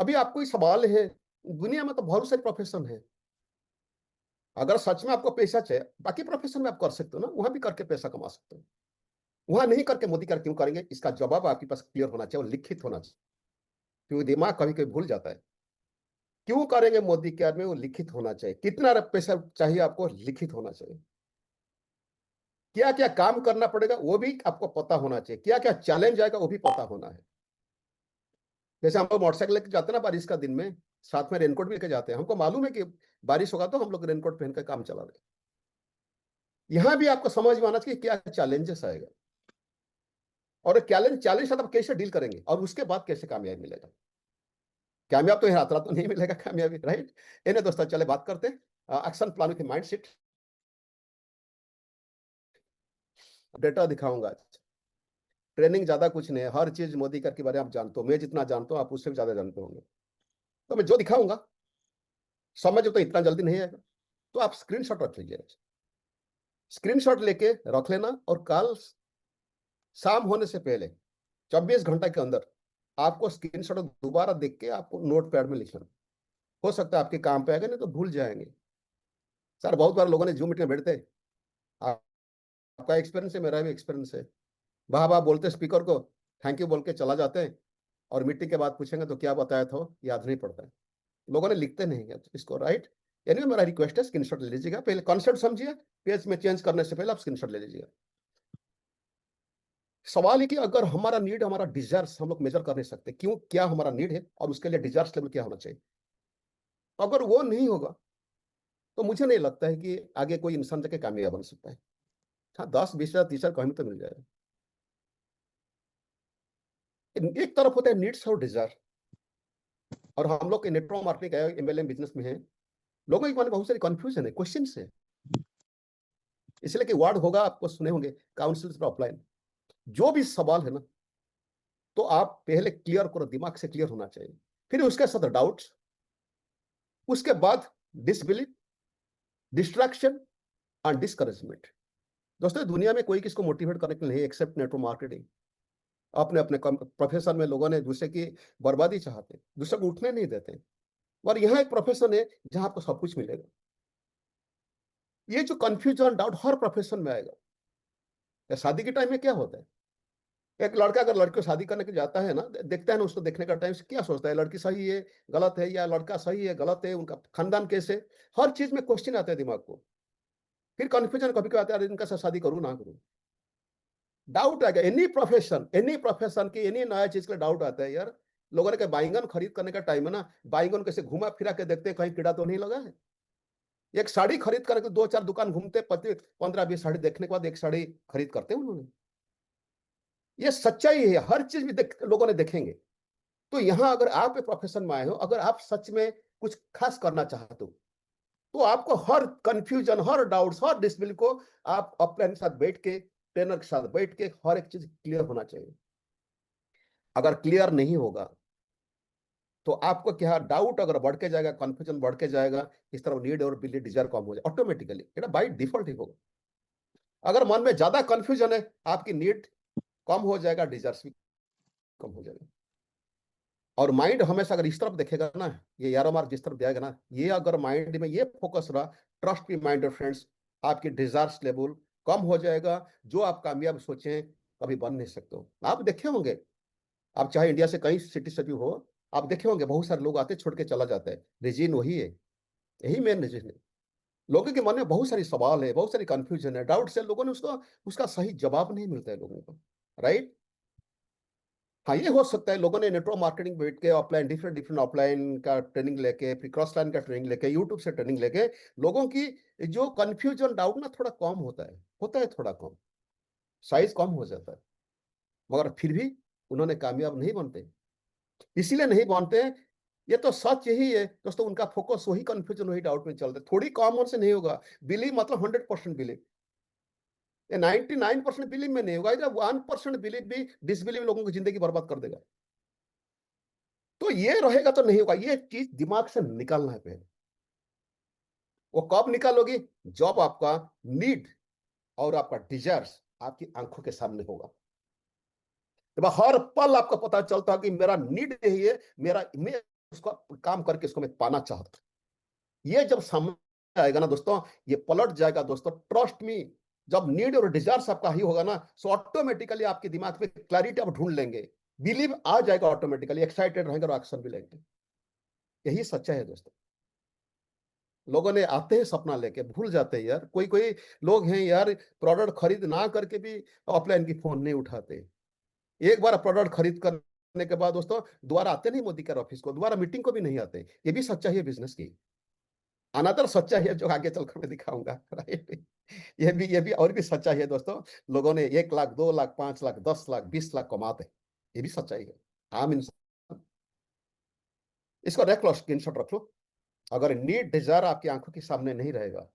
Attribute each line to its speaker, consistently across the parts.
Speaker 1: अभी आपको ये सवाल है, दुनिया में तो बहुत सारे प्रोफेशन है। अगर सच में आपको पैसा चाहिए, बाकी प्रोफेशन में आप कर सकते हो ना, वहां भी करके पैसा कमा सकते हो। वहां नहीं करके मोदी कर क्यों करेंगे? इसका जवाब आपके पास क्लियर होना चाहिए और लिखित होना चाहिए, क्योंकि दिमाग कभी कभी भूल जाता है। क्यों करेंगे मोदी के आदमी? वो लिखित होना चाहिए। कितना पैसा चाहिए आपको? लिखित होना चाहिए। क्या क्या काम करना पड़ेगा वो भी आपको पता होना चाहिए। क्या क्या चैलेंज आएगा वो भी पता होना है। जैसे हम लोग मोटरसाइकिल लेके जाते हैं ना बारिश का दिन में, साथ में रेनकोट भी लेके जाते हैं। हमको मालूम है कि बारिश होगा, तो हम लोग रेनकोट पहन कर काम चला रहे हैं। यहां भी आपको समझ में आना चाहिए क्या चैलेंजेस आएगा, और चैलेंज चैलेंज साथ आप कैसे डील करेंगे, और उसके बाद कैसे कामयाबी मिलेगा। कामयाब तो रात रात तो नहीं मिलेगा कामयाबी, राइट। इन्हें दोस्तों चले बात करते हैं action plan with mind set. Data दिखाऊंगा आज। ट्रेनिंग ज्यादा कुछ नहीं है, हर चीज मोदी कर के बारे में आप जानते हो, मैं जितना जानता हूं आप उससे भी ज्यादा जानते होंगे। तो मैं जो दिखाऊंगा, समझ तो इतना जल्दी नहीं आएगा, तो आप स्क्रीनशॉट रख लीजिए। स्क्रीनशॉट लेके रख लेना, और कल शाम होने से पहले 24 घंटे के अंदर आपको स्क्रीनशॉट दोबारा देख के आपको नोट पैड में लिखना। हो सकता है आपके काम पे आएगा, नहीं तो भूल जाएंगे। सर बहुत बार लोगों ने जूम मीटिंग में बैठते हैं, आपका एक्सपीरियंस है, मेरा भी एक्सपीरियंस है, वाह वाह बोलते स्पीकर को, थैंक यू बोल के चला जाते हैं, और मीटिंग के बाद पूछेंगे तो क्या बताया था, याद नहीं पड़ता है। लोगों ने लिखते नहीं है इसको, राइट। यानी मेरा रिक्वेस्ट है स्क्रीनशॉट ले लीजिएगा, पहले कॉन्सेप्ट समझिए, पेज में चेंज करने से पहले आप स्क्रीनशॉट ले लीजिएगा। सवाल है कि अगर हमारा नीड, हमारा डिजायर्स हम लोग मेजर कर नहीं सकते, क्यों, क्या हमारा नीड है और उसके लिए डिजायर्स लेवल क्या होना चाहिए। अगर वो नहीं होगा तो मुझे नहीं लगता है कि आगे कोई इंसान जाके कामयाब बन सकता है। हाँ, 10-20 हजार 30 हजार कहीं तो मिल जाएगा। एक तरफ होता है नीड्स और डिजायर, और हम लोग के नेटवर्क मार्केटिंग एमएलएम बिजनेस में है, लोगों के मन में बहुत सारी कंफ्यूजन है, क्वेश्चन है। इसलिए कि वर्ड होगा, आपको सुने होंगे, काउंसिल ऑफलाइन। जो भी सवाल है ना, तो आप पहले क्लियर करो, दिमाग से क्लियर होना चाहिए, फिर उसके साथ डाउट्स, उसके बाद डिसबिलीफ, डिस्ट्रैक्शन एंड डिस्करेजमेंट। दोस्तों दुनिया में कोई किसको मोटिवेट करने के लिए नहीं, एक्सेप्ट नेटवर्क मार्केटिंग। अपने अपने प्रोफेशन में लोगों ने दूसरे की बर्बादी चाहते हैं, दूसरे को उठने नहीं देते। और यहाँ एक प्रोफेशन है जहां आपको सब कुछ मिलेगा। ये जो कंफ्यूजन डाउट हर प्रोफेशन में आएगा। या शादी के टाइम में क्या होता है, एक लड़का अगर लड़की को शादी करने के जाता है ना, देखता है ना, उसको देखने का टाइम से क्या सोचता है, लड़की सही है गलत है, या लड़का सही है गलत है, उनका खानदान कैसे, हर चीज में क्वेश्चन आता है दिमाग को। फिर कंफ्यूजन कभी कभी आता है, इनका साथ शादी करूं ना करूं। डाउट आ गया, एनी प्रोफेशन की एनी नया चीज का डाउट आता है यार। लोगों ने कहा बैंगन खरीद करने का टाइम है ना, बैंगन कैसे घुमा फिरा के देखते हैं कहीं कीड़ा तो नहीं लगा है। एक साड़ी खरीद करके 2-4 दुकान घूमते, 15-20 साड़ी देखने के बाद एक साड़ी खरीद करते हैं उन्होंने। ये सच्चाई है, हर चीज भी लोगों ने देखेंगे। तो यहां अगर आप प्रोफेशन में आए हो, अगर आप सच में कुछ खास करना चाहते हो, तो आपको हर कंफ्यूजन, हर डाउट्स, हर डिसबिल को आप अपने के साथ बैठ के, ट्रेनर के साथ बैठ के हर एक चीज क्लियर होना चाहिए। अगर क्लियर नहीं होगा तो आपको क्या डाउट अगर बढ़ के जाएगा, कंफ्यूजन बढ़ के जाएगा, इस तरह नीड और बिलीव डिजायर कम हो जाए ऑटोमेटिकली, ये बाय डिफॉल्ट ही होगा। अगर मन में ज्यादा कंफ्यूजन है, आपकी नीड कम हो जाएगा, डिजायर्स भी कम हो जाएगा। और माइंड हमेशा अगर इस तरफ देखेगा ना, ये यारो मार्क जिस तरफ जाएगा ना, ये अगर माइंड में ये फोकस रहा, ट्रस्ट भी माइंड फ्रेंड्स, आपकी डिजायर्स लेवल कम हो जाएगा। जो आप कामयाब सोचें कभी बन नहीं सकते हो। आप देखे होंगे, आप चाहे इंडिया से कहीं सिटी से भी हो, आप देखे होंगे बहुत सारे लोग आते छोड़ के चला जाता है, रीजन वही है। यही मेन रीजन है। लोगों के मन में बहुत सारी सवाल है, बहुत सारी कंफ्यूजन है, डाउट से लोगों ने उसको, उसका सही जवाब नहीं मिलता है लोगों को, राइट। हाँ, ये हो सकता है लोगों ने नेटवर्क मार्केटिंग बैठ के ऑफलाइन, डिफरेंट डिफरेंट ऑफलाइन का ट्रेनिंग लेके, फिर क्रॉस लाइन का ट्रेनिंग लेके, यूट्यूब से ट्रेनिंग लेके, लोगों की जो कंफ्यूजन डाउट ना थोड़ा कम होता है थोड़ा कम, साइज कम हो जाता है। मगर फिर भी उन्होंने कामयाब नहीं बनते। इसीलिए नहीं बनते, ये तो सच यही है दोस्तों, उनका फोकस वही कंफ्यूजन, वही डाउट में चलता है। थोड़ी कॉमन से नहीं होगा। बिलीव मतलब 100% बिलीव, 99% बिलीव में नहीं होगा। जब 1% बिलीव भी डिसबिलीव लोगों की जिंदगी बर्बाद कर देगा। तो ये रहेगा तो नहीं होगा, ये चीज दिमाग से निकालना है पहले। वो कब निकालोगी? जब आपका नीड और आपका डिजायर्स आपकी आंखों के सामने होगा, तो हर पल आपको पता चलता है कि मेरा नीड यही है, मेरा मैं उसका काम करके इसको मैं पाना चाहता हूं। ये जब सामने आएगा ना दोस्तों, ये पलट जाएगा दोस्तों, ट्रस्ट मी। जब नीड और डिजायर्स आपका ही होगा ना, सो ऑटोमेटिकली आपके दिमाग में क्लैरिटी आप ढूंढ लेंगे, बिलीव आ जाएगा ऑटोमेटिकली, एक्साइटेड रहेंगे और एक्शन भी लेंगे। यही सच्चाई है दोस्तों। लोगों ने आते हैं सपना लेके, भूल जाते हैं यार। कोई कोई लोग हैं यार, प्रोडक्ट खरीद ना करके भी ऑफलाइन की फोन नहीं उठाते। एक बार प्रोडक्ट खरीद करने के बाद दोस्तों दोबारा आते नहीं मोदी केयर ऑफिस को, दोबारा मीटिंग को भी नहीं आते। ये भी सच्चाई है बिजनेस की। अनदर सच्चाई है जो आगे चलकर मैं दिखाऊंगा, राइट। ये भी और भी सच्चाई है दोस्तों। लोगों ने 1 लाख, 2 लाख, 5 लाख, 10 लाख, 20 लाख कमाते हैं। ये भी सच्चाई है। आम इंसान। इसको रख लो, स्क्रीनशॉट रख लो। अगर नीड डिजायर आपकी आंखों के सामने नहीं रहेगा,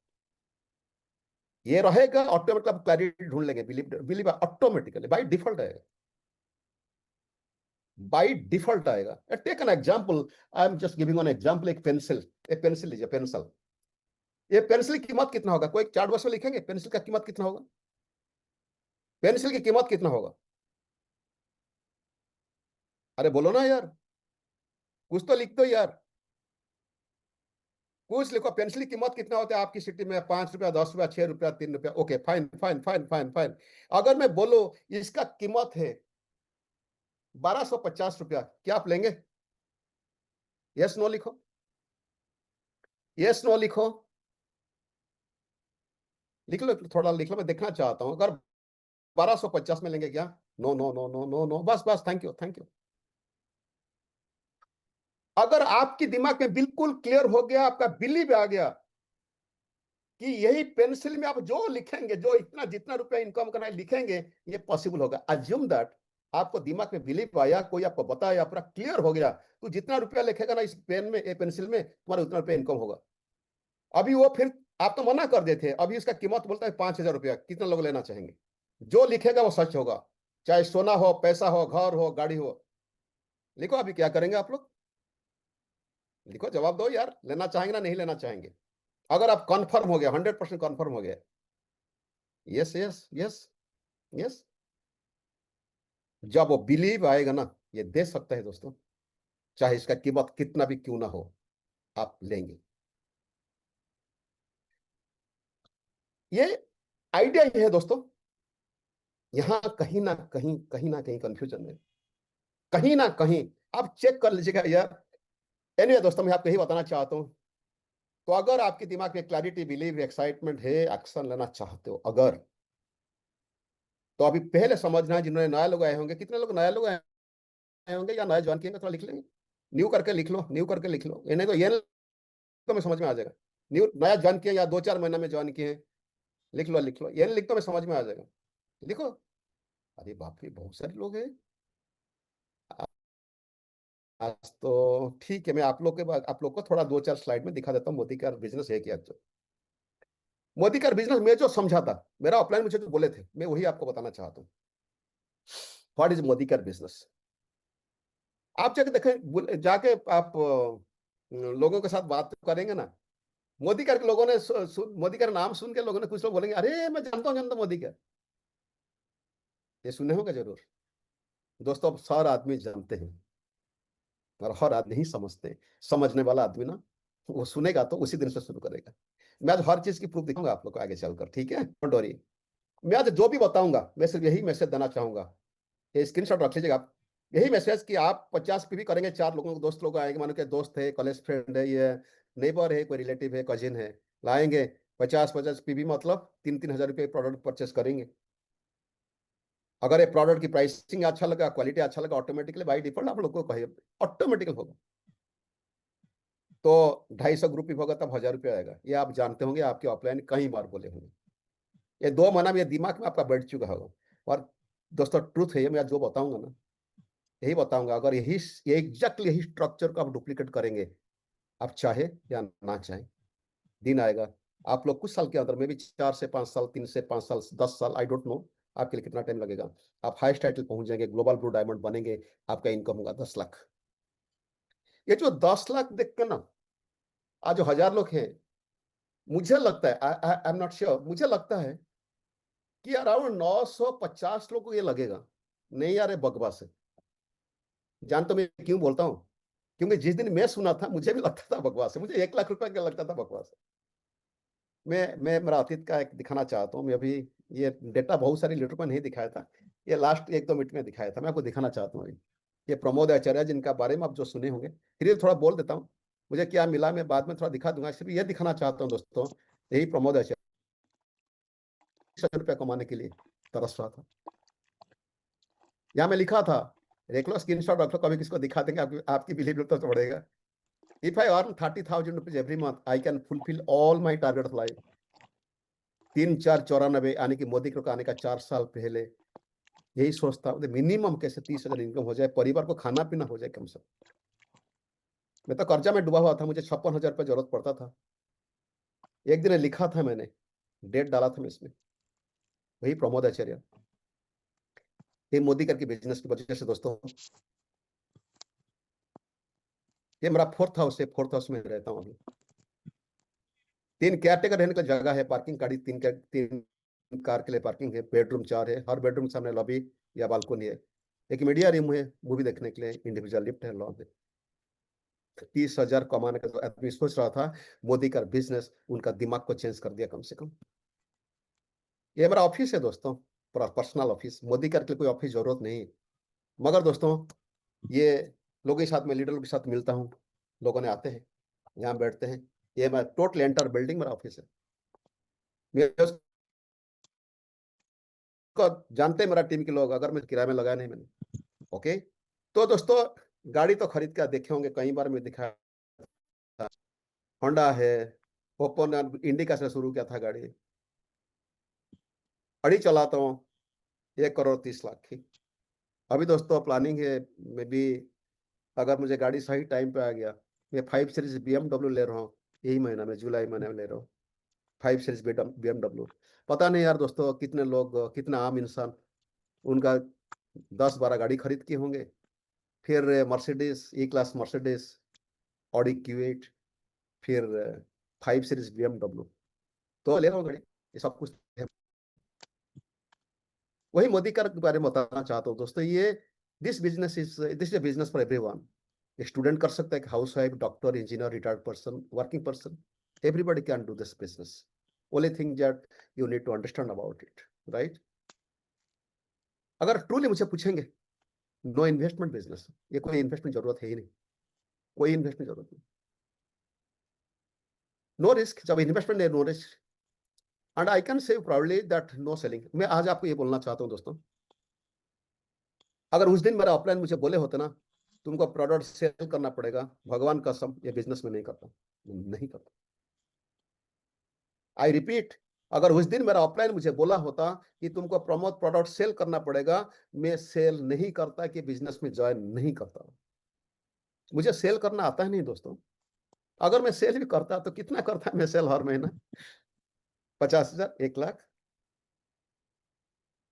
Speaker 1: ये रहेगा ऑटोमेटिक, आप क्लैरिटी ढूंढ लेंगे, believe believe automatically by default आएगा। बाय डिफॉल्ट आएगा। Take an example, I am just giving an example. एक पेंसिल, एक पेंसिल लीजिए, पेंसिल। ये पेंसिल की कीमत कितना होगा? कोई चार्ट बॉक्स में लिखेंगे पेंसिल का कीमत कितना होगा? पेंसिल की कीमत कितना होगा? अरे बोलो ना यार, कुछ तो लिख दो यार। कुछ लिखो, पेंसिल की कीमत कितना होता है आपकी सिटी में? 5 रुपया, 10 रुपया, 6 रुपया, 3 रुपया। Okay, fine fine fine fine fine. अगर मैं बोलो इसका कीमत है 1250 रुपया, क्या आप लेंगे? यस नो लिखो, यस नो लिखो। लिख लो, थोड़ा लिख लो, मैं देखना चाहता हूं। अगर 1250 में लेंगे क्या? No no no no no no, बस बस, थैंक यू थैंक यू। अगर आपके दिमाग में बिल्कुल क्लियर हो गया, आपका बिलीव आ गया कि यही पेंसिल में आप जो लिखेंगे, जो इतना जितना रुपया इनकम करना है लिखेंगे, ये पॉसिबल होगा। अज्यूम दैट आपको दिमाग में बिलीव आया, कोई आपको बताया, पूरा क्लियर हो गया, तो जितना रुपया लिखेगा ना इस पेन में, ये पेंसिल में, तुम्हारा उतना रुपया इनकम होगा। अभी वो फिर आप तो मना कर देते, अभी इसका कीमत बोलता है 5,000 रुपया। कितना लोग लेना चाहेंगे? जो लिखेगा वो सच होगा, चाहे सोना हो, पैसा हो, घर हो, गाड़ी हो। लिखो, अभी क्या करेंगे आप लोग? लिखो, जवाब दो यार, लेना चाहेंगे ना नहीं लेना चाहेंगे? अगर आप कंफर्म हो गया, 100% कंफर्म हो गया, यस यस यस यस, जब वो बिलीव आएगा ना, ये दे सकता है दोस्तों, चाहे इसका कीमत कितना भी क्यों ना हो, आप लेंगे। ये आइडिया ये है दोस्तों। यहां कहीं ना कहीं कंफ्यूजन है, कहीं ना कहीं। आप चेक कर लीजिएगा यार। एनीवे दोस्तों, मैं आपको यही बताना चाहता हूं। तो अगर आपके दिमाग में क्लैरिटी, बिलीव, एक्साइटमेंट है, एक्शन लेना चाहते हो अगर, तो अभी पहले समझना है, जिन्होंने नए लोग आए होंगे, कितने लोग नए लोग आए होंगे या नए ज्वाइन किए, थोड़ा लिख लेंगे। न्यू करके लिख लो, न्यू करके लिख लो। ये नहीं तो ये तो मैं समझ में आ जाएगा। न्यू, नया ज्वाइन किया या 2-4 महीना में ज्वाइन किए हैं, लिख लो लिख लो। ये लिख तो मैं समझ में आ जाएगा, लिखो। अरे बाप रे, बहुत सारे लोग हैं आज तो। ठीक है, मैं आप लोग के बाद आप लोग को थोड़ा 2-4 स्लाइड में दिखा देता हूँ मोदी का बिजनेस है क्या। जो मोदी का बिजनेस में जो समझा था, मेरा ऑफलाइन मुझे जो बोले थे, मैं वही आपको बताना चाहता हूँ। व्हाट इज मोदी का बिजनेस? आप जाके देखें, जाके आप लोगों के साथ बात करेंगे ना, मोदी कर के लोगों ने मोदी का नाम सुन के लोगों ने, कुछ लोग बोलेंगे अरे मैं जानता हूँ मोदी का। ये सुने होंगे जरूर दोस्तों। अब सारे आदमी जानते हैं और हर आदमी नहीं समझते। समझने वाला आदमी ना, वो सुनेगा तो उसी दिन से शुरू करेगा। मैं आज हर चीज की प्रूफ दिखाऊंगा आप लोग को आगे चलकर, ठीक है, डोंट वरी। मैं आज जो भी बताऊंगा, मैं सिर्फ यही मैसेज देना चाहूंगा। ये स्क्रीनशॉट रख लीजिएगा आप। यही मैसेज कि आप 50 पीवी करेंगे, 4 लोगों को, दोस्त लोग आएंगे, मानो कि दोस्त है, कॉलेज फ्रेंड है, ये नेबर है, कोई रिलेटिव है, कजिन है, लाएंगे 50-50 पीवी, मतलब 3-3 हज़ार रुपये प्रोडक्ट परचेस करेंगे। अगर ये प्रोडक्ट की प्राइसिंग अच्छा लगा, क्वालिटी अच्छा लगा, ऑटोमेटिकली बाई डिफॉल्ट आप लोग को कहे ऑटोमेटिकल होगा। तो 250 ग्रुप होगा तब 1,000 रुपये आएगा। ये आप जानते होंगे, आपके ऑफलाइन कई बार बोले होंगे। ये 2 महीना में ये दिमाग में आपका बैठ चुका होगा। और दोस्तों ट्रूथ है ये, मैं जो बताऊंगा ना, यही बताऊंगा। अगर यही एग्जैक्टली यही स्ट्रक्चर को आप डुप्लीकेट करेंगे, आप चाहे या ना चाहे, दिन आएगा आप लोग कुछ साल के अंदर में भी, 4 से 5 साल, 3 से 5 साल, 10 साल, आई डोंट नो आपके लिए कितना टाइम लगेगा, आप हाईएस्ट टाइटल पहुंच जाएंगे, ग्लोबल ब्लू डायमंड बनेंगे। आपका इनकम होगा 10 लाख। ये जो 10 लाख देख के ना, आज जो 1,000 लोग हैं, मुझे लगता है, आई एम नॉट श्योर, मुझे लगता है कि अराउंड 950 लोग को ये लगेगा नहीं यार ये बकवास है। जान तो मैं क्यों बोलता हूं? क्योंकि जिस दिन मैं सुना था मुझे भी लगता था बकवास है, मुझे 1 लाख रुपए का लगता था बकवास है। मैं मेरा अतीत का एक दिखाना चाहता हूँ। मैं अभी ये डेटा बहुत सारी लीडर पर नहीं दिखाया था, ये लास्ट 1-2 मिनट में दिखाया था। मैं आपको दिखाना चाहता हूँ। ये प्रमोद आचार्य जिनका बारे में आप जो सुने होंगे, फिर ये थोड़ा बोल देता हूँ मुझे क्या मिला, मैं बाद में थोड़ा दिखा दूंगा। सिर्फ ये दिखाना चाहता हूँ दोस्तों, यही प्रमोद आचार्य 20,000 रुपया कमाने के लिए तरस रहा था। यहाँ मैं लिखा था, देख लो स्क्रीनशॉट रख लो, कभी किसको दिखा देंगे, आपकी बिलीव तो बढ़ेगा। If I earn 30,000 rupees every month, I can fulfill all my target of life. 3-4-94 यानी कि मोदी को आने का 4 साल पहले यही सोचता हूँ, मिनिमम कैसे 30,000 इनकम हो जाए, परिवार को खाना पीना हो जाए कम से कम। मैं तो कर्जा में डूबा हुआ था, मुझे 56,000 रुपये जरूरत पड़ता था। एक दिन लिखा था मैंने, डेट डाला था मैं इसमें, वही प्रमोद आचार्य। ये मोदी करके बिजनेस की वजह से दोस्तों, ये मेरा 4th हाउस है, 4th हाउस में रहता हूँ अभी। 3 केयरटेकर रहने का जगह है, पार्किंग गाड़ी 3 कार के लिए पार्किंग है, बेडरूम 4 है, हर बेडरूम के सामने लॉबी या बालकोनी है, एक मीडिया रूम है मूवी देखने के लिए, इंडिविजुअल लिफ्ट है, लॉन है। 30,000 कमाने का जो आदमी सोच रहा था, मोदी का बिजनेस उनका दिमाग को चेंज कर दिया कम से कम। ये मेरा ऑफिस है दोस्तों, पर्सनल ऑफिस, मोदी करके कोई ऑफिस जरूरत नहीं। मगर दोस्तों ये लोगों के साथ में, लीडरों के साथ मिलता हूँ, लोगों ने आते हैं यहाँ बैठते हैं, ये मैं टोटल एंटर बिल्डिंग मेरा ऑफिस है। मैं जानते हैं मेरा टीम के लोग, अगर मैं किराए में लगाया नहीं मैंने। ओके, तो दोस्तों गाड़ी तो खरीद कर देखे होंगे, कई बार मैं दिखाया, होंडा है, ओपन इंडिका से शुरू किया था गाड़ी, अड़ी चलाता हूँ, 1,30,00,000 की। अभी दोस्तों प्लानिंग है, मैं भी अगर मुझे गाड़ी सही टाइम पे आ गया, मैं 5 सीरीज BMW ले रहा हूँ, यही महीना में, जुलाई महीने में ले रहा हूँ 5 सीरीज BMW। पता नहीं यार दोस्तों, कितने लोग, कितना आम इंसान उनका 10-12 गाड़ी खरीद के होंगे, फिर Mercedes, E class Mercedes, Audi Q8, फिर 5 सीरीज BMW, तो ले रहा हूँ गाड़ी, ये सब कुछ है। वही मोदी कर के बारे में बताना चाहता हूँ दोस्तों। ये this is business for everyone. Student कर सकता है, housewife, doctor, engineer, retired person, working person, everybody can do this business. Only thing that you need to understand about it, right. अगर ट्रूली मुझे पूछेंगे, नो इन्वेस्टमेंट बिजनेस, ये कोई investment जरूरत है ही नहीं, कोई इन्वेस्टमेंट जरूरत नहीं, नो रिस्क। जब इन्वेस्टमेंट है, no risk, and I can say proudly that no selling. मैं आज आपको ये बोलना चाहता हूँ दोस्तों, अगर उस दिन मेरा अपलाइन मुझे बोले होते ना, तुमको प्रोडक्ट सेल करना पड़ेगा, भगवान कसम ये बिजनेस में नहीं करता, नहीं करता। आई रिपीट, अगर उस दिन मेरा अपलाइन मुझे बोला होता कि तुमको प्रमोद प्रोडक्ट सेल करना पड़ेगा, मैं सेल नहीं करता, कि बिजनेस में ज्वाइन नहीं करता। मुझे सेल करना आता है नहीं दोस्तों। अगर मैं सेल भी करता तो कितना करता मैं सेल हर महीना, 50,000, 1 लाख।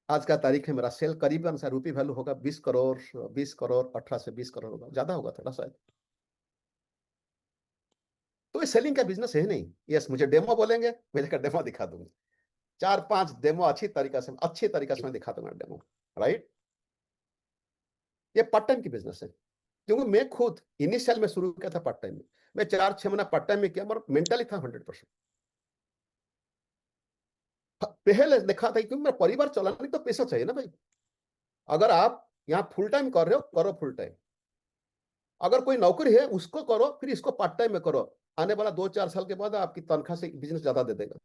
Speaker 1: आज का तारीख है, मेरा सेल करीबन सा रुपी वैल्यू होगा 20 करोड़, 20 करोड़, 18 से 20 करोड़ होगा, ज्यादा होगा थोड़ा शायद। तो ये सेलिंग का बिजनेस है नहीं। यस, मुझे डेमो बोलेंगे, मैं लेकर डेमो दिखा दूंगा, 4-5 डेमो अच्छी तरीके से मैं दिखा दूंगा डेमो, राइट। ये पार्ट टाइम की बिजनेस है, क्योंकि मैं खुद इनिशियल में शुरू किया था पार्ट टाइम में, मैं 4-6 महीना पार्ट टाइम में किया, मगर मेंटली था 100%। पहले देखा था, क्योंकि मेरा परिवार चलाने तो पैसा चाहिए ना भाई। अगर आप यहाँ फुल टाइम कर रहे हो, करो फुल टाइम। अगर कोई नौकरी है उसको करो, फिर इसको पार्ट टाइम में करो, आने वाला 2-4 साल के बाद आपकी तनख्वाह से बिजनेस ज्यादा दे देगा,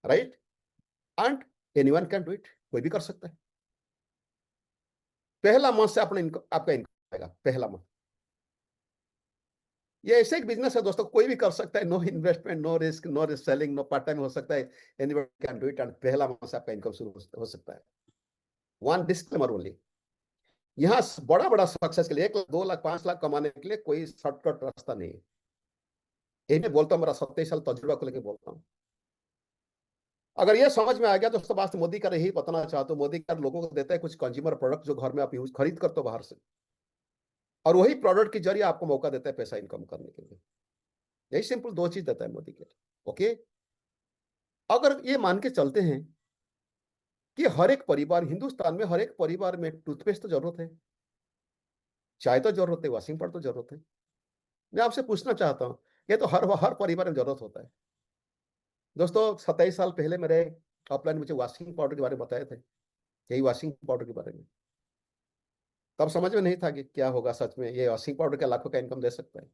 Speaker 1: right. And anyone can do it, कोई भी कर सकता है। पहला मंथ से अपना इनकम, आपका इनकम आएगा पहला मंथ। ये ऐसे एक बिजनेस है दोस्तों, कोई भी कर सकता है, no investment, no risk selling, no part time हो सकता है, anyone can do it, and पहला मंथ से आपका इनकम शुरू हो सकता है। वन डिस्क्लेमर ओनली, यहाँ बड़ा बड़ा सक्सेस के लिए 1 लाख, 2 लाख, 5 लाख कमाने के लिए कोई शॉर्टकट रास्ता नहीं है। यही मैं बोलता हूँ, मेरा 27 साल तजुर्बा को लेकर बोलता हूँ। अगर ये समझ में आ गया दोस्तों, बात मोदी का यही बताना चाहता हूँ, मोदी का लोगों को देता है कुछ कंज्यूमर प्रोडक्ट जो घर में आप यूज खरीद करते हो बाहर से, और वही प्रोडक्ट के जरिए आपको मौका देता है पैसा इनकम करने के लिए। यही सिंपल 2 चीज देता है मोदी के लिए। ओके, अगर ये मान के चलते हैं कि हर एक परिवार, हिंदुस्तान में हर एक परिवार में टूथपेस्ट तो जरूरत है, चाय तो जरूरत है, वॉशिंग पाउडर तो जरूरत है। मैं आपसे पूछना चाहता हूँ, ये तो हर हर परिवार में जरूरत होता है। दोस्तों 27 साल पहले मेरे अपलाइन मुझे वॉशिंग पाउडर के बारे में बताए थे, यही वॉशिंग पाउडर के बारे में। तब समझ में नहीं था कि क्या होगा सच में, ये वॉशिंग पाउडर का लाखों का इनकम दे सकता है।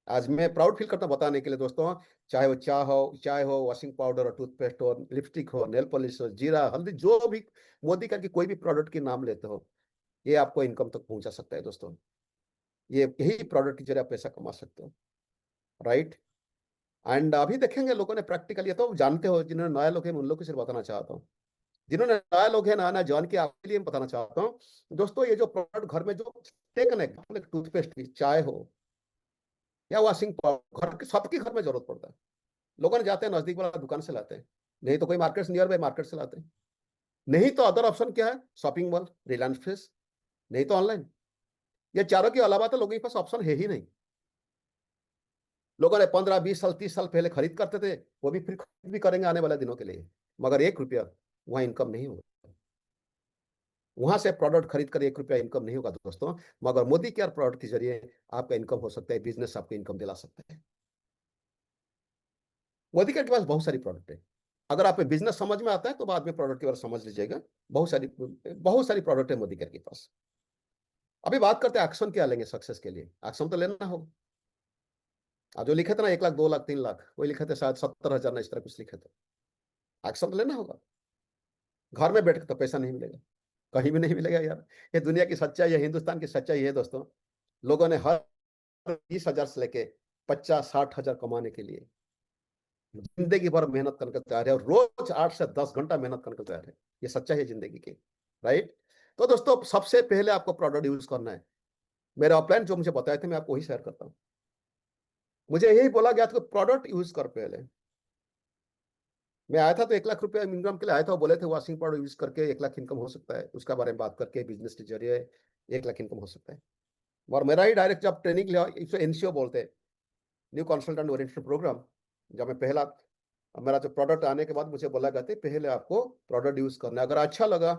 Speaker 1: आज मैं प्राउड फील करता हूं बताने के लिए दोस्तों, चाहे वो चाय हो, वॉशिंग पाउडर और टूथपेस्ट हो, लिपस्टिक हो, नेल पॉलिश हो, जीरा हल्दी, जो भी मोदी का कि कोई भी प्रोडक्ट के नाम लेते हो, ये आपको इनकम तक पहुंचा सकता है दोस्तों। ये यही प्रोडक्ट के जरिए आप पैसा कमा सकते हो, राइट। एंड अभी देखेंगे लोगों ने प्रैक्टिकल, ये तो जानते हो, जिन्होंने नया लोग हैं उन लोग को सिर्फ बताना चाहता हूँ। जिन्होंने नया लोग हैं, नया नया जान के आपके लिए मैं बताना चाहता हूँ दोस्तों, ये जो प्रोडक्ट घर में जो टेकन है, टूथपेस्ट की, चाय हो या वॉशिंग पाउडर, घर के सबके घर में जरूरत पड़ता है। लोगों ने जाते हैं नजदीक वाला दुकान से लाते हैं, नहीं तो कोई मार्केट नियर बाय मार्केट से लाते हैं, नहीं तो अदर ऑप्शन क्या है, शॉपिंग मॉल, रिलायंस फ्रेश, नहीं तो ऑनलाइन। ये चारों के अलावा तो लोगों के पास ऑप्शन है ही नहीं। लोगों ने 15 20 साल 30 साल पहले खरीद करते थे, वो भी फिर खरीद भी करेंगे आने वाले दिनों के लिए, मगर 1 रुपया वहां इनकम नहीं होगा। वहां से प्रोडक्ट खरीद कर 1 रुपया इनकम नहीं होगा दोस्तों, मगर मोदी केयर प्रोडक्ट के जरिए आपका इनकम हो सकता है, बिजनेस आपको इनकम दिला सकता है। मोदी केयर के पास बहुत सारी प्रोडक्ट है। अगर आप बिजनेस समझ में आता है तो बाद में प्रोडक्ट के बारे में समझ लीजिएगा। बहुत सारी प्रोडक्ट है मोदी केयर के पास। अभी बात करते हैं एक्शन क्या लेंगे सक्सेस के लिए। एक्शन तो लेना होगा। आप जो लिखे थे ना 1 लाख 2 लाख 3 लाख, वही लिखे थे शायद 70,000 ना, इस तरह कुछ लिखे थे। एक्शन तो लेना होगा। घर में बैठ के तो पैसा नहीं मिलेगा, कहीं भी नहीं मिलेगा यार। ये दुनिया की सच्चाई है, हिंदुस्तान की सच्चाई है दोस्तों। लोगों ने हर 20,000 से लेके 50 60 हजार कमाने के लिए जिंदगी भर मेहनत करके तैयार है, और रोज 8 से 10 घंटा मेहनत करके तैयार है। ये सच्चाई है जिंदगी की, राइट। तो दोस्तों सबसे पहले आपको प्रोडक्ट यूज करना है। मेरे ऑफलाइन जो मुझे बताए थे मैं आपको वही शेयर करता हूँ। मुझे यही बोला गया था कि प्रोडक्ट यूज कर पहले। मैं आया था तो 1 लाख रुपया मिनिमम के लिए आया था, वो बोले थे वॉशिंग पाउडर यूज करके 1 लाख इनकम हो सकता है, उसका बारे में बात करके बिजनेस के जरिए 1 लाख इनकम हो सकता है। और मेरा ही डायरेक्ट जब ट्रेनिंग लिया, इसे एनसीओ बोलते हैं, न्यू कंसल्टेंट ओरिएंटेड प्रोग्राम। जब मैं पहला, मेरा जो प्रोडक्ट आने के बाद मुझे बोला गया था पहले आपको प्रोडक्ट यूज करना है, अगर अच्छा लगा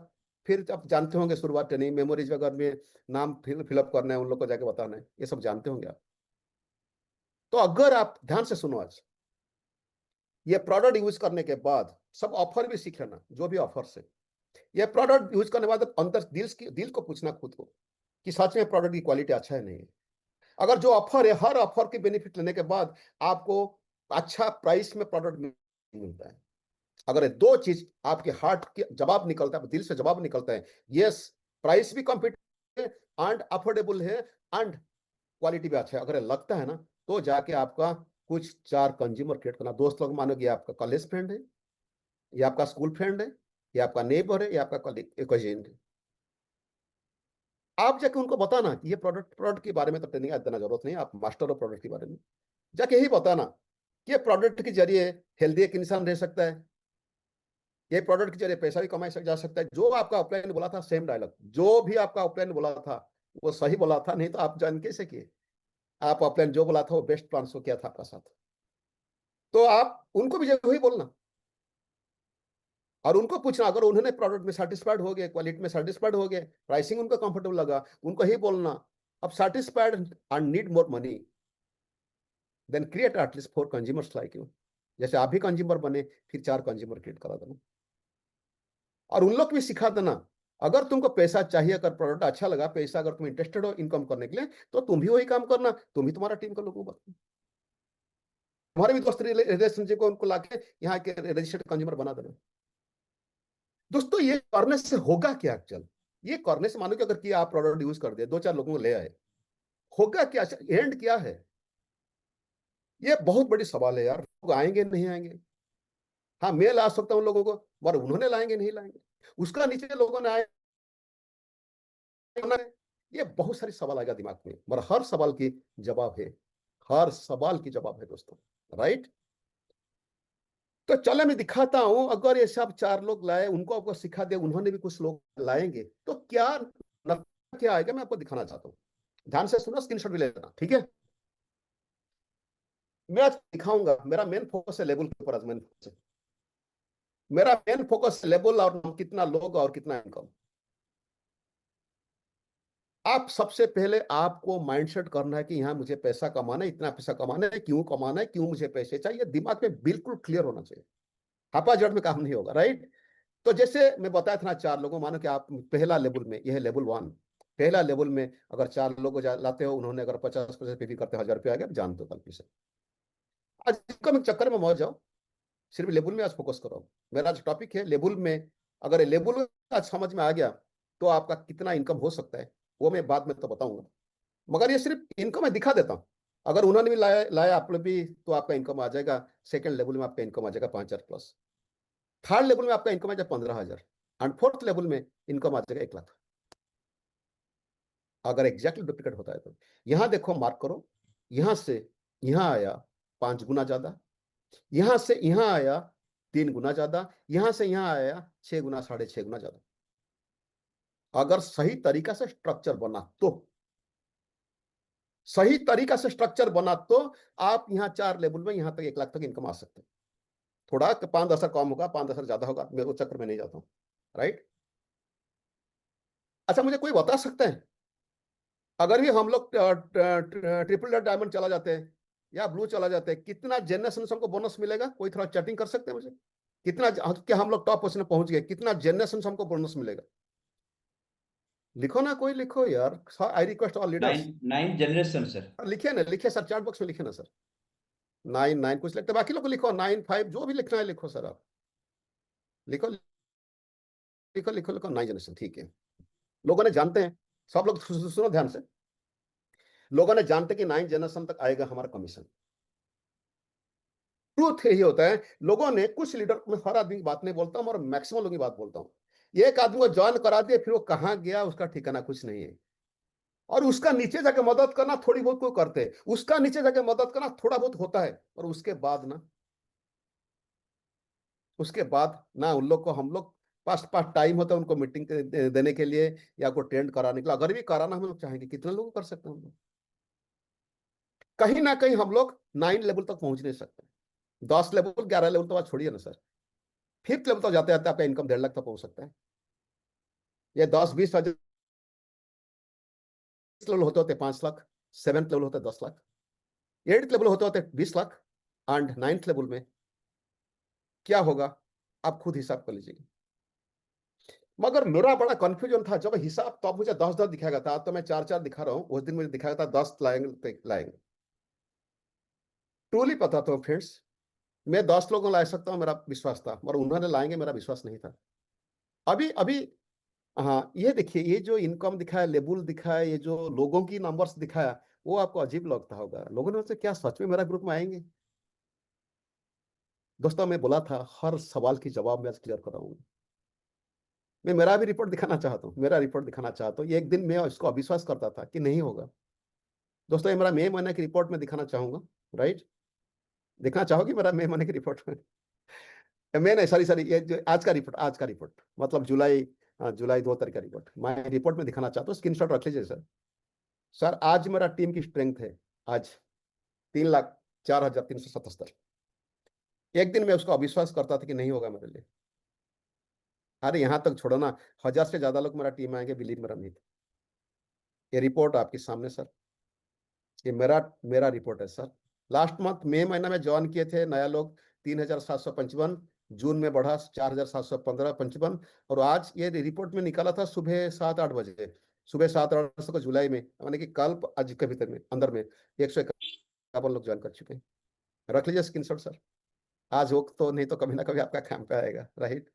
Speaker 1: फिर आप जानते होंगे शुरुआत ट्रेनिंग मेमोरीज वगैरह में नाम फिलअप करना है, उन लोग को जाके बताना है, ये सब जानते होंगे आप। तो अगर आप ध्यान से सुनो, आज ये प्रोडक्ट यूज करने के बाद सब ऑफर भी सीख लेना, जो भी ऑफर है, ये प्रोडक्ट यूज करने के बाद अंदर दिल को पूछना खुद को कि सच में प्रोडक्ट की क्वालिटी अच्छा है नहीं है। अगर जो ऑफर है, हर ऑफर के बेनिफिट लेने के बाद आपको अच्छा प्राइस में प्रोडक्ट मिलता है, अगर ये दो चीज आपके हार्ट के जवाब निकलता है, दिल से जवाब निकलता है, यस प्राइस भी कॉम्पिटिटिव है एंड अफोर्डेबल है एंड क्वालिटी भी अच्छा है, अगर लगता है ना, तो जाके आपका कुछ 4 कंज्यूमर क्रिएट करना। दोस्त लोग मानो कि आपका कॉलेज फ्रेंड है, या आपका स्कूल फ्रेंड है, या आपका नेबर है, या आपका कजिन है, आप जाके उनको बताना कि ये प्रोडक्ट प्रोडक्ट के बारे में तो ट्रेनिंग देना जरूरत नहीं, आप मास्टर हो प्रोडक्ट के बारे में, जाके यही बताना कि ये प्रोडक्ट के जरिए हेल्दी एक इंसान रह सकता है, ये प्रोडक्ट के जरिए पैसा भी कमाई जा सकता है। जो आपका ऑफलाइन बोला था सेम डायलॉग, जो भी आपका ऑफलाइन बोला था वो सही बोला था, नहीं तो आप जान कैसे किए। आप ऑफलाइन जो बोला था वो बेस्ट प्लान शो किया था आपका साथ, तो आप उनको भी वही बोलना और उनको पूछना, अगर उन्होंने प्रोडक्ट में सेटिस्फाइड हो गए, क्वालिटी में सेटिस्फाइड हो गए, प्राइसिंग उनको कंफर्टेबल लगा, उनको ही बोलना अब satisfied and need more money, then create at least 4 consumers like you. जैसे आप भी कंज्यूमर बने, फिर 4 कंज्यूमर क्रिएट करा देना और उन लोग भी सिखा देना। अगर तुमको पैसा चाहिए, अगर प्रोडक्ट अच्छा लगा, पैसा अगर तुम इंटरेस्टेड हो इनकम करने के लिए, तो तुम भी वही काम करना, तुम भी तुम्हारा टीम का लोगों को, तुम्हारे भी दोस्त रिलेशनशिप को उनको लाके यहाँ के रजिस्टर्ड कंज्यूमर बना देना। दोस्तों ये करने से होगा क्या चल, ये करने से मानो कि अगर कि आप प्रोडक्ट यूज कर दिए, 2 4 लोगों को ले आए, होगा क्या, एंड क्या है, ये बहुत बड़ी सवाल है यार। लोग आएंगे नहीं आएंगे, हाँ मैं ला सकता हूँ लोगों को, पर उन्होंने लाएंगे नहीं लाएंगे, उसका नीचे लोगों ने आए, ये बहुत सारी सवाल आएगा दिमाग में, मगर हर सवाल की जवाब है, हर सवाल की जवाब है दोस्तों, राइट। तो चले मैं दिखाता हूं, अगर ये सब 4 लोग लाए, उनको आपको सिखा दिया, उन्होंने भी कुछ लोग लाएंगे, तो क्या क्या आएगा मैं आपको दिखाना चाहता हूँ। ध्यान से सुनो, स्क्रीनशॉट भी ले लेना, ठीक है। मैं आज दिखाऊंगा, मेरा मेन फोकस है लेबल के ऊपर, आज मेन फोकस है, मेरा मेन फोकस लेबल और कितना लोग और कितना इनकम। आप सबसे पहले आपको माइंडसेट करना है कि यहाँ मुझे पैसा कमाना है, इतना पैसा कमाना है, क्यों कमाना है, क्यों मुझे पैसे चाहिए, दिमाग में बिल्कुल क्लियर होना चाहिए। हापाजट में काम नहीं होगा, राइट। तो जैसे मैं बताया था ना, 4 लोगों, मानो कि आप पहला लेवल में, यह है लेवल 1, पहला लेवल में अगर 4 लोग लाते हो, उन्होंने अगर 50% पीवी करते 1000 रुपये आ गया, जान दो गलती से। आज इनकम चक्कर में मौज जाओ, सिर्फ लेबुल में आज फोकस करो। मेरा आज टॉपिक है लेबुल में। अगर ये लेबुल आज समझ में आ गया तो आपका कितना इनकम हो सकता है वो मैं बाद में तो बताऊंगा, मगर ये सिर्फ इनकम मैं दिखा देता हूँ। अगर उन्होंने भी लाया लाया आप लोग भी, तो आपका इनकम आ जाएगा। सेकंड लेवल में आपका इनकम आ जाएगा 5000 प्लस। थर्ड लेवल में आपका इनकम आ जाएगा 15000। एंड फोर्थ लेवल में इनकम आ जाएगा 1 लाख, अगर एग्जैक्टली डुप्लीकेट होता है तो। यहां देखो, मार्क करो, यहां से यहां आया 5 गुना ज्यादा, यहां से यहां आया 3 गुना ज्यादा, यहां से यहां आया 6 गुना 6.5 गुना ज्यादा। अगर सही तरीका से स्ट्रक्चर बना तो, सही तरीका से स्ट्रक्चर बना तो आप यहां 4 लेवल में यहां तक 1 लाख तक इनकम आ सकते हैं। थोड़ा 5-10 कम होगा, 5-10 ज्यादा होगा, मैं वो चक्कर में नहीं जाता हूं, राइट। अच्छा, मुझे कोई बता सकता है, अगर भी हम लोग ट्रिपल डायमंड चला जाते हैं या ब्लू चला जाते हैं, कितना जनरेशन हमको बोनस मिलेगा? कोई थोड़ा चैटिंग कर सकते हैं मुझे? कितना, क्या हम लोग टॉप पोजीशन में पहुंच गए, कितना जनरेशन हमको बोनस मिलेगा? लिखो ना, कोई लिखो यार। I request all leaders.
Speaker 2: 9 generation sir.
Speaker 1: लिखिए ना, लिखिए सर, चैट बॉक्स में लिखिए ना सर। 9 9 कुछ लिखते, बाकी लोग को लिखो 9 5, जो भी लिखना है लिखो सर, आप लिखो लिखो लिखो लिखो 9 जनरेशन, ठीक है। लोगों ने जानते हैं, सब लोग सुनो ध्यान से, लोगों ने जानते कि 9 जनरेशन तक आएगा हमारा कमीशन। ट्रूथ यही होता है, लोगों ने, कुछ लीडर, मैं हर आदमी की बात नहीं बोलता हूं और मैक्सिमम लोगों की बात बोलता हूं। एक आदमी को ज्वाइन करा दिया, फिर वो कहां गया उसका ठिकाना कुछ नहीं है। और उसका नीचे जाके मदद करना थोड़ी बहुत कोई करते हैं, उसका नीचे जाके मदद करना थोड़ा बहुत होता है, और उसके बाद ना, उसके बाद ना उन लोग को, हम लोग पास पास टाइम होता है उनको मीटिंग देने के लिए या कोई ट्रेंड कराने के लिए। अगर भी कराना हम लोग चाहेंगे, कितने लोग कर सकते हैं हम लोग? कहीं ना कहीं हम लोग 9 लेवल तक पहुंच नहीं सकते। 10 लेवल 11 लेवल तो बात छोड़िए ना सर, फिफ्थ लेवल तक जाते जाते आपका इनकम 1.5 लाख तक पहुंच सकता है। ये 10 20 लेवल होते होते 5 लाख, सेवेंथ लेवल होता है 10 लाख, एट्थ लेवल होते होते 20 लाख, एंड 9th लेवल में क्या होगा आप खुद हिसाब कर लीजिए। मगर मेरा बड़ा कंफ्यूजन था जब हिसाब, तो अब मुझे 10 10 दिखाएगा था, तो मैं 4 4 दिखा रहा हूं, उस दिन मुझे दिखाया था 10 लाएंगे लाएंगे। ट्रूली पता था फ्रेंड्स, मैं 10 लोगों को ला सकता हूं, मेरा विश्वास था, मगर उन्होंने लाएंगे मेरा विश्वास नहीं था। अभी अभी, हाँ ये देखिए, ये जो इनकम दिखाया, लेबल दिखाया, ये जो लोगों की नंबर्स दिखाया, वो आपको अजीब लगता होगा। लोगों ने सोचा क्या सच में मेरा ग्रुप में आएंगे? दोस्तों, मैं बोला था हर सवाल की जवाब मैं क्लियर कराऊंगा। मैं मेरा भी रिपोर्ट दिखाना चाहता हूँ, मेरा रिपोर्ट दिखाना चाहता हूँ। एक दिन मैं इसको अविश्वास करता था कि नहीं होगा। दोस्तों, ये मेरा मई महीने की रिपोर्ट में दिखाना चाहूंगा, राइट। देखना चाहोगे मेरा मई महीने की रिपोर्ट में? मैं नहीं, सॉरी सॉरी, ये जो आज का रिपोर्ट, आज का रिपोर्ट मतलब जुलाई, जुलाई 2 तारीख का रिपोर्ट मैं रिपोर्ट में दिखाना चाहता हूँ। स्क्रीनशॉट रख लीजिए सर। सर, आज मेरा टीम की स्ट्रेंथ है, आज 3,04,377। एक दिन मैं उसको अविश्वास करता था कि नहीं होगा मेरे लिए। अरे यहां तक छोड़ो ना, 1000 से ज्यादा लोग मेरा टीम आएंगे, बिलीव मेरा नहीं। ये रिपोर्ट आपके सामने सर, ये मेरा मेरा रिपोर्ट है सर। लास्ट मंथ मई महीना में ज्वाइन किए थे नया लोग 3,755, जून में बढ़ा 4,715 और आज ये रिपोर्ट में निकाला था सुबह 7 8 बजे, सुबह 7 8 को जुलाई में, यानी कि कल आज के भीतर में अंदर में 151 लोग ज्वाइन कर चुके हैं। रख लीजिए स्क्रीनशॉट सर। आज हो तो, नहीं तो कभी ना कभी आपका काम पे आएगा, राइट।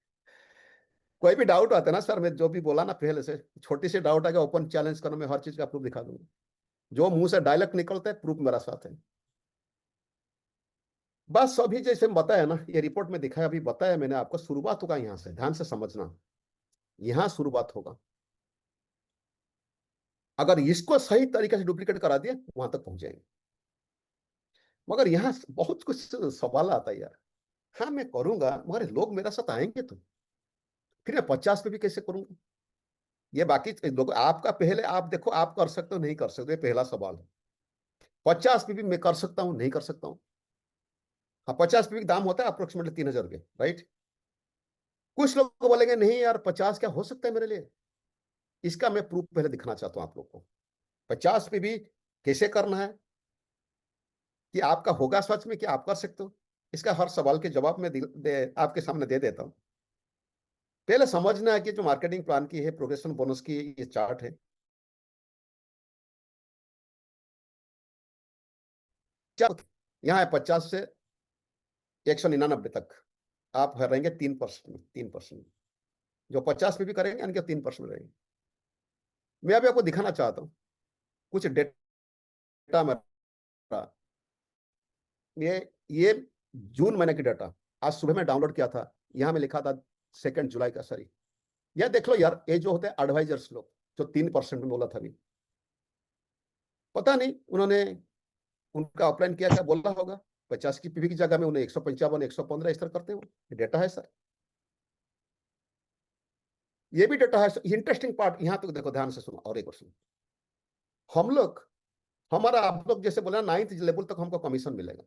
Speaker 1: कोई भी डाउट आता है ना सर, मैं जो भी बोला ना पहले से, छोटी सी डाउट आएगा, ओपन चैलेंज करो, मैं हर चीज का प्रूफ दिखा दूंगा। जो मुंह से डायलॉग निकलता है, प्रूफ मेरा साथ है। बस अभी जैसे बताया ना, ये रिपोर्ट में दिखाया, अभी बताया मैंने आपको, शुरुआत होगा यहां से, ध्यान से समझना, यहां शुरुआत होगा। अगर इसको सही तरीके से डुप्लीकेट करा दिया, वहां तक पहुंच जाएंगे। मगर यहाँ बहुत कुछ सवाल आता है यार। हाँ मैं करूंगा, मगर लोग मेरे साथ आएंगे तो फिर मैं 50 पे भी कैसे करूंगा? ये बाकी लोग, आपका पहले आप देखो, आप कर सकते हो नहीं कर सकते, पहला सवाल है। 50 पे भी मैं कर सकता हूँ नहीं कर सकता हूँ? हाँ, 50 पे भी दाम होता है अप्रोक्सीमेटली 3,000 रुपये, राइट। कुछ लोग बोलेंगे नहीं यार, 50 क्या हो सकता है मेरे लिए? इसका मैं प्रूफ पहले दिखाना चाहता हूं आप लोग को। 50 पे भी कैसे करना है, कि आपका होगा सच में, कि आप कर सकते हो, इसका हर सवाल के जवाब मैं आपके सामने दे देता हूं। पहले समझना है कि जो मार्केटिंग प्लान की है, प्रोग्रेशन बोनस की ये चार्ट है, क्या यहाँ है 50 से 199 तक आप रहेंगे 3% में, 3%। जो 50 पे भी करेंगे यानी कि 3% रहेंगे। मैं अभी आपको दिखाना चाहता हूँ कुछ डेटा मेरा। ये जून महीने की डाटा आज सुबह में डाउनलोड किया था। यहां में लिखा था 2 जुलाई का, सॉरी। यह देख लो यार, ये जो होते हैं एडवाइजर्स लोग, जो 3% में बोला था अभी, पता नहीं उन्होंने उनका ऑफलाइन किया, क्या बोला होगा। 50 की पीवी की जगह में उन्हें 155, 115 इस तरह करते हो। डेटा है सर, ये भी डेटा है। इंटरेस्टिंग पार्ट यहां तक देखो, ध्यान से सुनो और एक बार सुनो। हम लोग, हमारा आप लोग जैसे बोला 9th लेवल तक हमको कमीशन मिलेगा।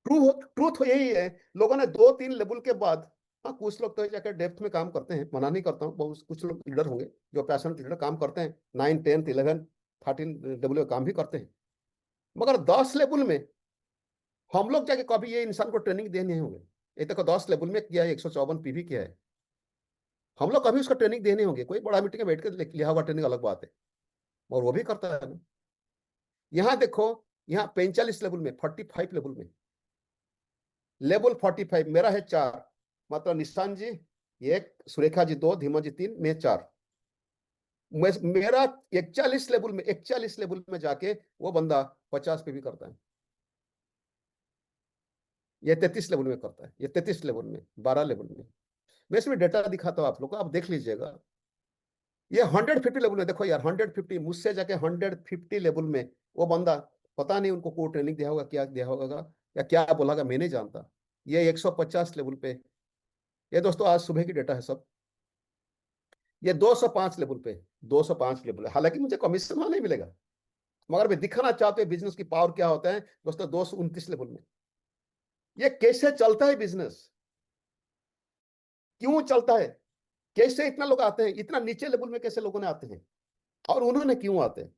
Speaker 1: ट्रूथ यही है। लोगों ने 2-3 लेवल के बाद, हाँ कुछ लोग तो जाकर डेप्थ में काम करते हैं, मना नहीं करता हूँ, बहुत कुछ लोग लीडर होंगे जो पैशन लीडर काम करते हैं, 9, 10, 11, 13 लेवल में काम भी करते हैं। मगर 10 लेवल में हम लोग जाके कभी ये इंसान को ट्रेनिंग देने होंगे। ये देखो 10 लेवल में किया है, 154 पीवी किया है, हम लोग कभी उसका ट्रेनिंग देने होंगे। कोई बड़ा मीटिंग में बैठ कर लिया हुआ ट्रेनिंग अलग बात है, और वो भी करता है ना। यहाँ देखो, यहाँ 45 लेवल में, 45 लेवल में, लेवल 45 मेरा है 4, मतलब निशान जी 1, सुरेखा जी 2, धीमा जी 3, मैं 4। मेरा 41 लेवल में, 41 लेवल में जाके वो बंदा 50 पे भी करता है। ये 33 लेवल में करता है, ये 33 लेवल में, 12 लेवल में। मैं इसमें डेटा दिखाता हूँ आप लोग को, आप देख लीजिएगा। ये 150 लेवल में देखो यार, 150 मुझसे जाके 150 लेवल में वो बंदा, पता नहीं उनको कोई ट्रेनिंग दिया होगा, क्या दिया होगा, या क्या बोला, मैं नहीं जानता। ये 150 लेवल पे, ये दोस्तों आज सुबह की डेटा है सब। ये 205 लेवल पे, 205 लेवल है। हालांकि मुझे कमीशन वहां नहीं मिलेगा, मगर मैं दिखाना चाहते हैं बिजनेस की पावर क्या होता है दोस्तों। 229 लेवल में ये कैसे चलता है बिजनेस, क्यों चलता है, कैसे इतना लोग आते हैं, इतना नीचे लेवल में कैसे लोगों ने आते हैं, और उन्होंने क्यों आते हैं।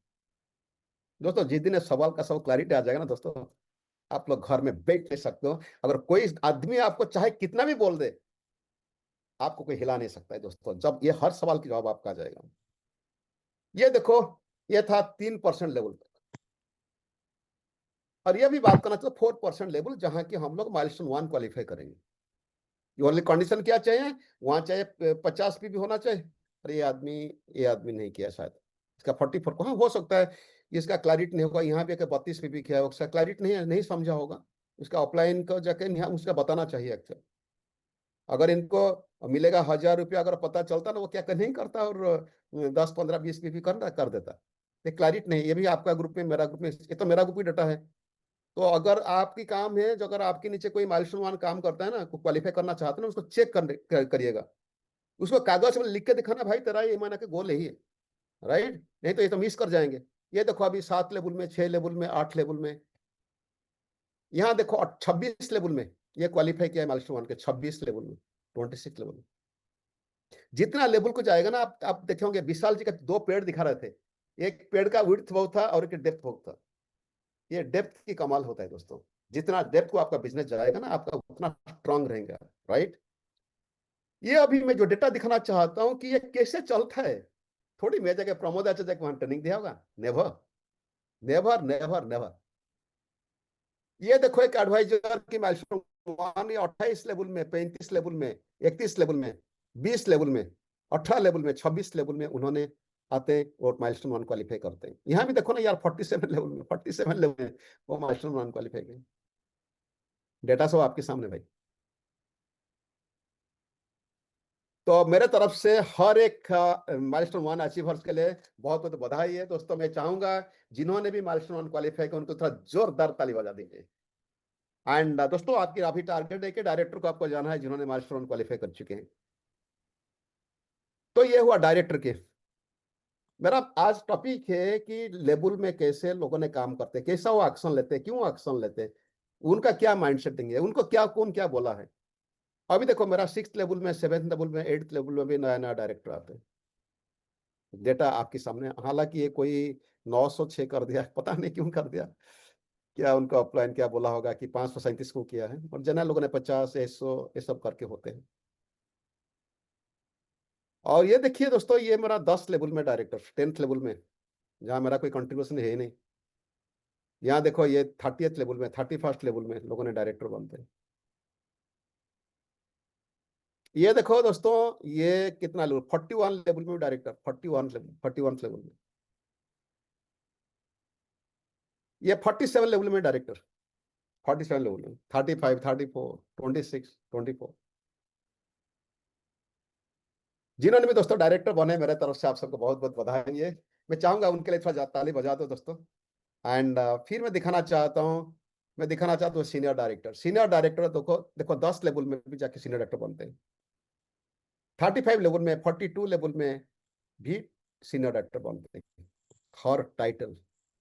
Speaker 1: दोस्तों जिस दिन सवाल का सब क्लैरिटी आ जाएगा ना दोस्तों, आप लोग घर में बैठ नहीं सकते हो। अगर कोई आदमी आपको चाहे कितना भी बोल दे, आपको कोई हिला नहीं सकता है दोस्तों, जब ये हर सवाल की जवाब आपका आ जाएगा। ये देखो, ये था 3% लेवल पे, और ये भी बात करना चाहिए 4% लेवल, जहां की हम लोग माइलस्टोन 1 क्वालिफाई करेंगे। ये ओनली कंडीशन क्या चाहिए, वहां चाहिए 50 भी होना चाहिए। अरे ये आदमी नहीं किया शायद, इसका 44 को, हाँ हो सकता है इसका क्लैरिटी नहीं होगा। यहाँ पे 32 भी किया होगा, उसका क्लैरिटी नहीं समझा होगा। उसका ऑफलाइन को जाके यहाँ उसका बताना चाहिए एक्चुअल। अगर इनको मिलेगा 1000 रुपया, अगर पता चलता ना, वो क्या नहीं करता, और 10, 15, 20 भी करना कर देता। ये क्लैरिटी नहीं, ये भी आपका ग्रुप में, मेरा ग्रुप में, ये तो मेरा ग्रुप ही डाटा है। तो अगर आपकी काम है, जो अगर आपके नीचे कोई माइलस्टोन वन काम करता है ना, क्वालिफाई करना चाहते हैं ना, उसको चेक करिएगा। उसको कागज में लिख के दिखाना, भाई तेरा ये महीना के गोल यही है, राइट, नहीं तो ये तो मिस कर जाएंगे। ये देखो अभी 7 लेवल में, 6 लेवल में, 8 लेवल में, यहाँ देखो 26 लेवल में ये क्वालिफाई किया है माइलस्टोन वन के, 26 लेवल में, 26 लेवल में। जितना लेवल को जाएगा ना, आप देखेंगे विशाल जी का 2 पेड़ दिखा रहे थे, एक पेड़ का विड्थ बहुत था और एक डेप्थ बहुत था। ये डेप्थ की कमाल होता है दोस्तों। जितना डेप्थ को आपका बिजनेस जाएगा ना, आपका उतना स्ट्रांग रहेगा, राइट। ये अभी मैं जो डेटा दिखाना चाहता हूं कि ये कैसे चलता है। थोड़ी मैं जगह प्रमोद आचार्य को वहां ट्रेनिंग दिया होगा, नेवर, नेवर, नेवर, नेवर। ये देखो एक एडवाइजर की माइलस्टोन 28 लेवल में, 35 लेवल में, 31 लेवल में, 20 लेवल में, 18 लेवल में, 26 लेवल में उन्होंने आते हैं और माइलस्टोन 1 क्वालिफाई करते हैं। यहाँ भी देखो ना यार, 47 लेवल में, 47 लेवल में वो माइलस्टोन 1 क्वालिफाई गए। डेटा सब आपके सामने भाई। तो मेरे तरफ से हर एक माइलस्टोन 1 अचीवर्स के लिए बहुत बहुत बधाई है दोस्तों। मैं चाहूंगा जिन्होंने भी माइलस्टोन 1 क्वालिफाई किया उनको थोड़ा जोरदार ताली बजा दीजिए। एंड दोस्तों आपकी अभी टारगेट है कि डायरेक्टर को आपको जाना है, जिन्होंने माइलस्टोन क्वालिफाई कर चुके हैं। तो ये हुआ डायरेक्टर के। मेरा आज टॉपिक है कि लेवल में कैसे लोगों ने काम करते हैं, कैसा वो एक्शन लेते हैं, क्यों एक्शन लेते हैं, उनका क्या माइंड सेटिंग है, उनको क्या कौन क्या बोला है। अभी देखो मेरा 6th लेवल में, 7th लेवल में, 8th लेवल में भी नया नया डायरेक्टर आते हैं। डेटा आपके सामने, हालांकि ये कोई 906 कर दिया, पता नहीं क्यों कर दिया, क्या उनका अपलाइन क्या बोला होगा कि 537 को किया है, और जनरल लोगों ने 50 100 ये सब करके होते हैं। और ये देखिए दोस्तों, ये मेरा 10 लेवल में डायरेक्टर, 10th लेवल में, जहाँ मेरा कोई कंट्रीब्यूशन है ही नहीं। यहाँ देखो ये 30th लेवल में, 31st लेवल में लोगों ने डायरेक्टर बनते हैं। ये देखो दोस्तों, ये कितना लेवल, 41 लेवल में डायरेक्टर, 41 लेवल, 41 लेवल में। ये 47 लेवल में डायरेक्टर, 47 लेवल में, 35, 34, 26, 24। जिन्होंने भी दोस्तों डायरेक्टर बने, मेरे तरफ से आप सबको बहुत बहुत बधाई है। मैं चाहूंगा उनके लिए थोड़ा ताली बजा दो दोस्तों। एंड फिर मैं दिखाना चाहता हूँ सीनियर डायरेक्टर। सीनियर डायरेक्टर देखो देखो 10 लेवल में भी जाके सीनियर डायरेक्टर बनते हैं, 35 लेवल में, 42 लेवल में भी सीनियर डायरेक्टर बनते हैं, हर टाइटल